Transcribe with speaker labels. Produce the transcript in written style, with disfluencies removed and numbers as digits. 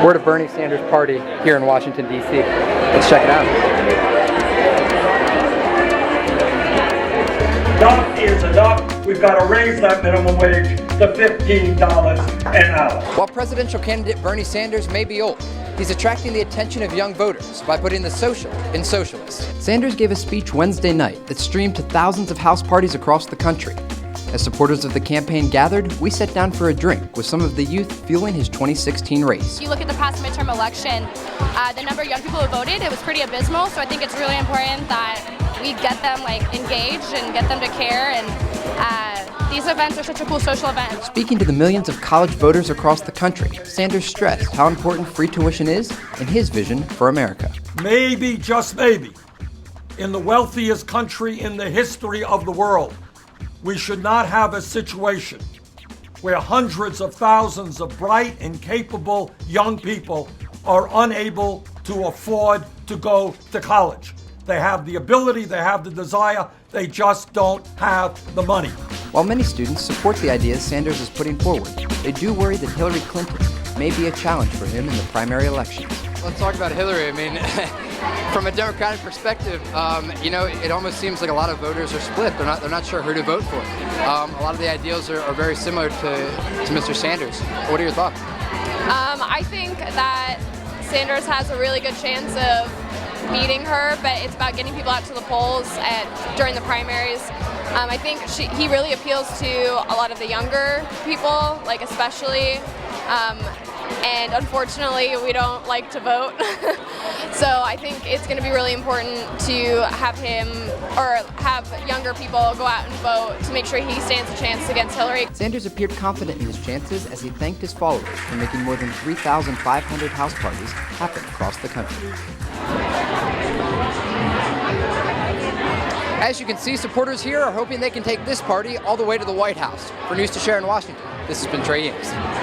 Speaker 1: We're at a Bernie Sanders party here in Washington, D.C. Let's check it out.
Speaker 2: Enough is enough. We've got to raise that minimum wage to $15 an hour.
Speaker 1: While presidential candidate Bernie Sanders may be old, he's attracting the attention of young voters by putting the social in socialists. Sanders gave a speech Wednesday night that streamed to thousands of house parties across the country. As supporters of the campaign gathered, we sat down for a drink with some of the youth fueling his 2016 race.
Speaker 3: You look at the past midterm election, the number of young people who voted, it was pretty abysmal, so I think it's really important that we get them engaged and get them to care, and these events are such a cool social event.
Speaker 1: Speaking to the millions of college voters across the country, Sanders stressed how important free tuition is in his vision for America.
Speaker 2: Maybe, just maybe, in the wealthiest country in the history of the world, we should not have a situation where hundreds of thousands of bright and capable young people are unable to afford to go to college. They have the ability, they have the desire, they just don't have the money.
Speaker 1: While many students support the ideas Sanders is putting forward, they do worry that Hillary Clinton may be a challenge for him in the primary elections.
Speaker 4: Let's talk about Hillary. I mean, from a Democratic perspective, it almost seems like a lot of voters are split. They're not sure who to vote for. A lot of the ideals are very similar to Mr. Sanders. What are your thoughts?
Speaker 3: I think that Sanders has a really good chance of beating her, but it's about getting people out to the polls during the primaries. I think he really appeals to a lot of the younger people, especially. And unfortunately, we don't like to vote. So I think it's going to be really important to have him, or have younger people go out and vote to make sure he stands a chance against Hillary.
Speaker 1: Sanders appeared confident in his chances as he thanked his followers for making more than 3,500 house parties happen across the country. As you can see, supporters here are hoping they can take this party all the way to the White House. For News to Share in Washington, this has been Trey Yingst.